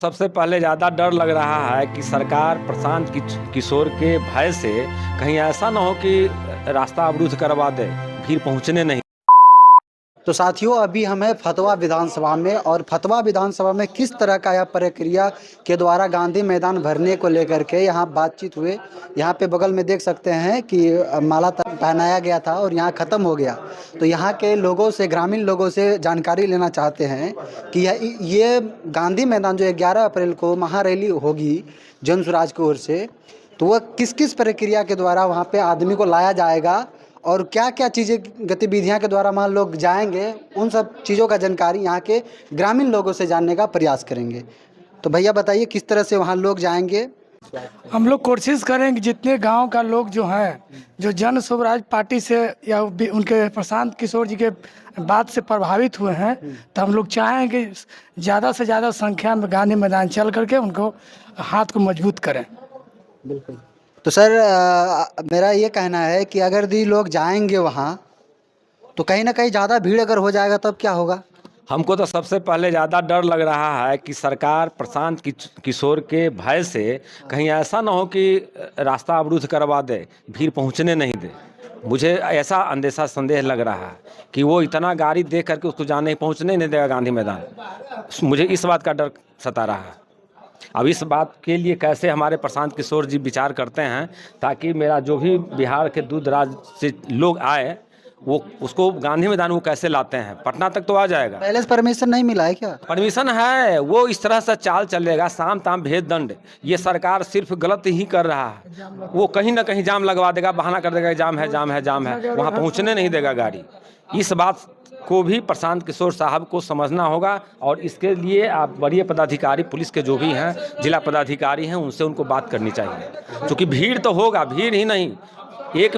सबसे पहले ज़्यादा डर लग रहा है कि सरकार प्रशांत किशोर के भय से कहीं ऐसा ना हो कि रास्ता अवरुद्ध करवा दे, भीड़ पहुंचने नहीं। तो साथियों, अभी हम हैं फतवा विधानसभा में और फतवा विधानसभा में किस तरह का यह प्रक्रिया के द्वारा गांधी मैदान भरने को लेकर के यहाँ बातचीत हुए। यहाँ पे बगल में देख सकते हैं कि माला पहनाया गया था और यहाँ ख़त्म हो गया। तो यहाँ के लोगों से, ग्रामीण लोगों से जानकारी लेना चाहते हैं कि ये गांधी मैदान जो 11 अप्रैल को महारैली होगी जन स्वराज की ओर से, तो वह किस किस प्रक्रिया के द्वारा वहाँ पे आदमी को लाया जाएगा और क्या क्या चीज़ें, गतिविधियां के द्वारा वहाँ लोग जाएंगे, उन सब चीज़ों का जानकारी यहाँ के ग्रामीण लोगों से जानने का प्रयास करेंगे। तो भैया बताइए किस तरह से वहाँ लोग जाएंगे। हम लोग कोशिश करेंगे जितने गांव का लोग जो हैं, जो जन स्वराज पार्टी से या उनके प्रशांत किशोर जी के बात से प्रभावित हुए हैं, तो हम लोग चाहेंगे ज़्यादा से ज़्यादा संख्या में गांधी मैदान चल करके उनको हाथ को मजबूत करें। बिल्कुल। तो सर, मेरा ये कहना है कि अगर दी लोग जाएंगे वहाँ तो कहीं ना कहीं ज़्यादा भीड़ अगर हो जाएगा तब क्या होगा। हमको तो सबसे पहले ज़्यादा डर लग रहा है कि सरकार प्रशांत किशोर के भय से कहीं ऐसा ना हो कि रास्ता अवरुद्ध करवा दे, भीड़ पहुंचने नहीं दे। मुझे ऐसा अंदेशा संदेह लग रहा है कि वो इतना गाड़ी देख करके उसको जाने पहुंचने नहीं देगा गांधी मैदान। मुझे इस बात का डर सता रहा है। अब इस बात के लिए कैसे हमारे प्रशांत किशोर जी विचार करते हैं ताकि मेरा जो भी बिहार के दूर दराज से लोग आए, वो उसको गांधी मैदान वो कैसे लाते हैं। पटना तक तो आ जाएगा। पहले से परमिशन नहीं मिला है क्या। परमिशन है, वो इस तरह से चाल चलेगा, साम ताम भेद दंड। ये सरकार सिर्फ गलत ही कर रहा है। वो कहीं ना कहीं जाम लगवा देगा, बहाना कर देगा जाम है जाम है जाम है, वहाँ पहुँचने नहीं देगा गाड़ी। इस बात को भी प्रशांत किशोर साहब को समझना होगा और इसके लिए आप वरीय पदाधिकारी पुलिस के जो भी हैं, जिला पदाधिकारी हैं, उनसे उनको बात करनी चाहिए। क्योंकि भीड़ तो होगा, भीड़ ही नहीं, एक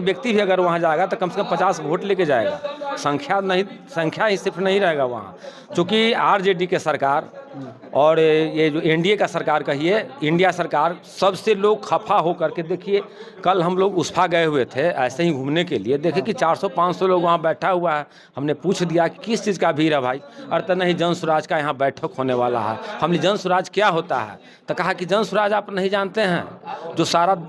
व्यक्ति भी अगर वहाँ जाएगा तो कम से कम 50 वोट लेके जाएगा। संख्या ही सिर्फ नहीं रहेगा वहाँ। क्योंकि आरजेडी के सरकार और ये जो एनडीए का सरकार कहिए, इंडिया सरकार, सबसे लोग खफा हो करके, देखिए कल हम लोग उस्फा गए हुए थे ऐसे ही घूमने के लिए, देखे कि 400-500 लोग वहाँ बैठा हुआ है। हमने पूछ दिया कि किस चीज़ का भीड़ है भाई। अरे तो नहीं, जन स्वराज का यहाँ बैठक होने वाला है। हमने जन स्वराज क्या होता है, तो कहा कि जन स्वराज आप नहीं जानते हैं, जो सारा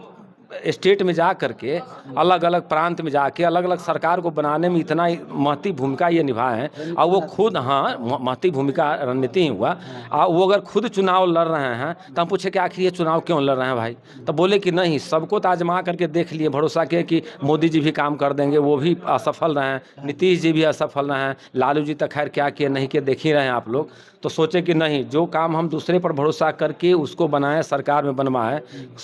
स्टेट में जा करके, अलग अलग प्रांत में जाके अलग अलग सरकार को बनाने में इतना महती भूमिका ये निभाए हैं। और वो खुद, हाँ, महती भूमिका रणनीति ही हुआ। और वो अगर खुद चुनाव लड़ रहे हैं तो हम पूछे कि आखिर ये चुनाव क्यों लड़ रहे हैं भाई। तो बोले कि नहीं, सबको तो आजमा करके देख लिए, भरोसा किए कि मोदी जी भी काम कर देंगे, वो भी असफल रहे हैं, नीतीश जी भी असफल रहे हैं, लालू जी तो खैर क्या किए नहीं किए देख ही रहे हैं आप लोग। तो सोचे कि नहीं, जो काम हम दूसरे पर भरोसा करके उसको बनाए, सरकार में बनवाए,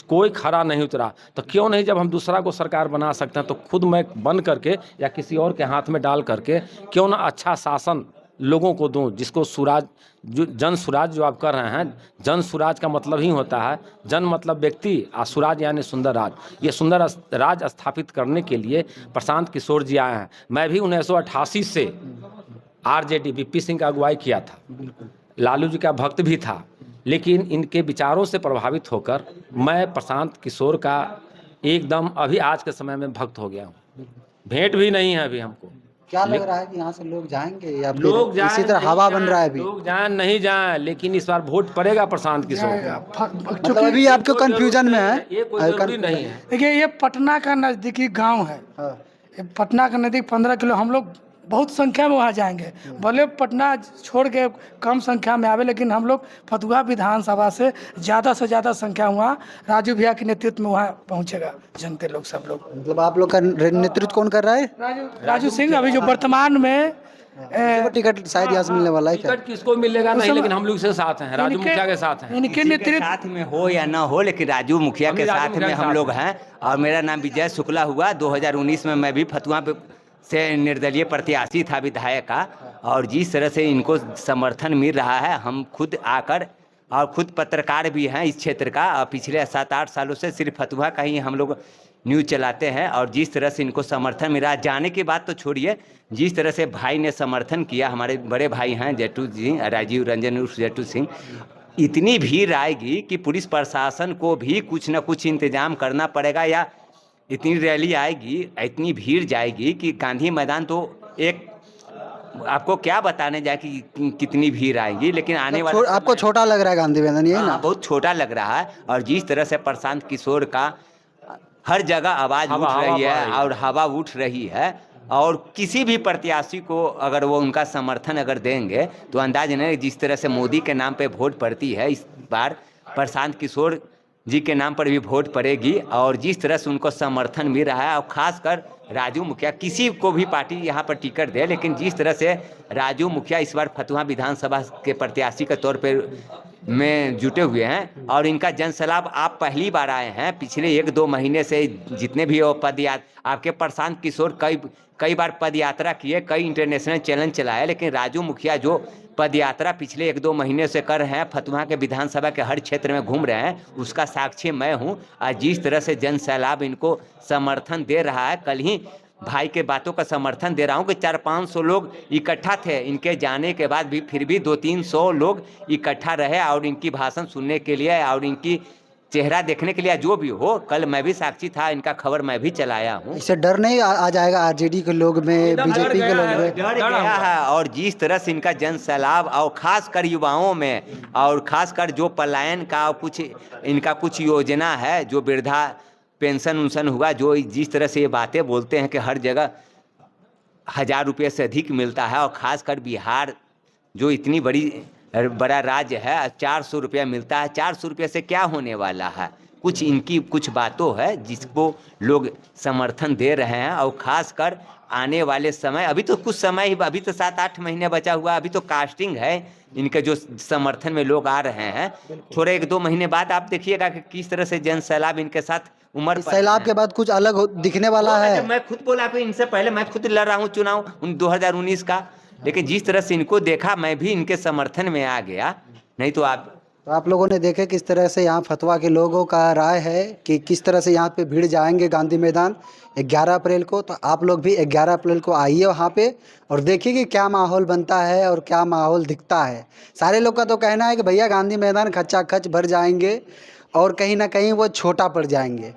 कोई खरा नहीं उतरा, तो क्यों नहीं, जब हम दूसरा को सरकार बना सकते हैं तो खुद मैं बन करके या किसी और के हाथ में डाल करके क्यों ना अच्छा शासन लोगों को दूं, जिसको स्वराज, जो जन स्वराज जो आप कर रहे हैं, जन स्वराज का मतलब ही होता है, जन मतलब व्यक्ति और स्वराज यानी सुंदर राज। ये सुंदर राज स्थापित करने के लिए प्रशांत किशोर जी आए हैं। मैं भी 1988 से आरजेडी वीपी सिंह का अगुवाई किया था, लालू जी का भक्त भी था, लेकिन इनके विचारों से प्रभावित होकर मैं प्रशांत किशोर का एकदम अभी आज के समय में भक्त हो गया हूँ। भेंट भी नहीं है अभी हमको। क्या लग रहा है कि यहाँ से लोग जाएंगे या फिर लोग जाएं, इसी तरह हवा बन रहा है अभी। लोग जाएं नहीं जाएं, लेकिन इस बार वोट पड़ेगा प्रशांत किशोर। मतलब अभी आपको कंफ्यूजन में है। ये कोई जरूरी नहीं है। देखिए, ये पटना का नज़दीकी गांव है। ये पटना का नज़दीक 15 किलो, हम लोग बहुत संख्या में वहाँ जाएंगे। भले पटना छोड़ के कम संख्या में आवे, लेकिन हम लोग फतुहा विधानसभा से ज़्यादा संख्या वहाँ राजू भैया के नेतृत्व में वहाँ पहुँचेगा जनते लोग, सब लोग। मतलब आप लोग का नेतृत्व कौन कर रहा है। राजू सिंह अभी जो वर्तमान में टिकट शायद यहाँ से मिलने वाला है क्या। टिकट किसको मिलेगा नहीं, लेकिन हम लोग से साथ हैं, राजू मुखिया के साथ हैं। इनके नेतृत्व साथ में हो या ना हो, लेकिन राजू मुखिया के साथ में हम लोग हैं। और मेरा नाम विजय शुक्ला हुआ। 2019 में मैं भी फतुहा से निर्दलीय प्रत्याशी था विधायक का। और जिस तरह से इनको समर्थन मिल रहा है, हम खुद आकर, और खुद पत्रकार भी हैं इस क्षेत्र का, और पिछले 7-8 सालों से सिर्फ फतुहा का ही हम लोग न्यूज़ चलाते हैं। और जिस तरह से इनको समर्थन मिला, जाने के बाद तो छोड़िए, जिस तरह से भाई ने समर्थन किया, हमारे बड़े भाई हैं जेटू जी, राजीव रंजन उर्फ जेटू सिंह, इतनी भीड़ आएगी कि पुलिस प्रशासन को भी कुछ न कुछ इंतजाम करना पड़ेगा। या इतनी रैली आएगी, इतनी भीड़ जाएगी कि गांधी मैदान तो एक आपको क्या बताने जाए कि कितनी भीड़ आएगी, लेकिन आने वाले आपको छोटा लग रहा है गांधी मैदान, ये ना? हाँ, बहुत छोटा लग रहा है। और जिस तरह से प्रशांत किशोर का हर जगह आवाज़ उठ रही है और हवा उठ रही है, और किसी भी प्रत्याशी को अगर वो उनका समर्थन अगर देंगे तो अंदाज नहीं, जिस तरह से मोदी के नाम पे वोट पड़ती है, इस बार प्रशांत किशोर जी के नाम पर भी वोट पड़ेगी। और जिस तरह से उनको समर्थन मिल रहा है, और ख़ासकर राजू मुखिया, किसी को भी पार्टी यहाँ पर टिकट दे, लेकिन जिस तरह से राजू मुखिया इस बार फतुहा विधानसभा के प्रत्याशी के तौर पर में जुटे हुए हैं, और इनका जनसैलाब आप पहली बार आए हैं। पिछले 1-2 महीने से जितने भी वो पदयात्रा, आपके प्रशांत किशोर कई बार पदयात्रा किए, कई इंटरनेशनल चैलेंज चलाए, लेकिन राजू मुखिया जो पदयात्रा पिछले 1-2 महीने से कर रहे हैं, फतुहा के विधानसभा के हर क्षेत्र में घूम रहे हैं, उसका साक्षी मैं हूं। और जिस तरह से जनसैलाब इनको समर्थन दे रहा है, कल ही भाई के बातों का समर्थन दे रहा हूं कि 400-500 लोग इकट्ठा थे इनके जाने के बाद भी, फिर भी 200-300 लोग इकट्ठा रहे और इनकी भाषण सुनने के लिए और इनकी चेहरा देखने के लिए। जो भी हो, कल मैं भी साक्षी था, इनका खबर मैं भी चलाया हूँ। इससे डर नहीं आ जाएगा आरजेडी के लोग में, बीजेपी के लोग में? डर गया है। और जिस तरह से इनका जनसैलाब, और खासकर युवाओं में, और खासकर जो पलायन का कुछ योजना है, जो वृद्धा पेंशन उनशन हुआ, जो जिस तरह से ये बातें बोलते हैं कि हर जगह 1000 रुपये से अधिक मिलता है, और ख़ासकर बिहार जो इतनी बड़ा राज्य है, 400 रुपया मिलता है। 400 रुपये से क्या होने वाला है? इनकी कुछ बातों है जिसको लोग समर्थन दे रहे हैं। और ख़ासकर आने वाले समय, अभी तो कुछ समय ही, अभी तो 7-8 महीने बचा हुआ, अभी तो कास्टिंग है इनके जो समर्थन में लोग आ रहे हैं। थोड़े 1-2 महीने बाद आप देखिएगा कि किस तरह से जनसैलाब इनके साथ उम्र सैलाब के बाद कुछ अलग दिखने वाला है। मैं खुद बोला कि इनसे पहले मैं खुद लड़ रहा हूँ चुनाव 2019 का, लेकिन जिस तरह से इनको देखा, मैं भी इनके समर्थन में आ गया। नहीं तो आप लोगों ने देखे किस तरह से यहाँ फतुहा के लोगों का राय है कि किस तरह से यहाँ पे भीड़ जाएंगे गांधी मैदान 11 अप्रैल को। तो आप लोग भी 11 अप्रैल को आइए वहाँ पे और देखिए कि क्या माहौल बनता है और क्या माहौल दिखता है। सारे लोग का तो कहना है कि भैया गांधी मैदान खच्चा खच भर जाएंगे और कहीं ना कहीं वो छोटा पड़ जाएंगे।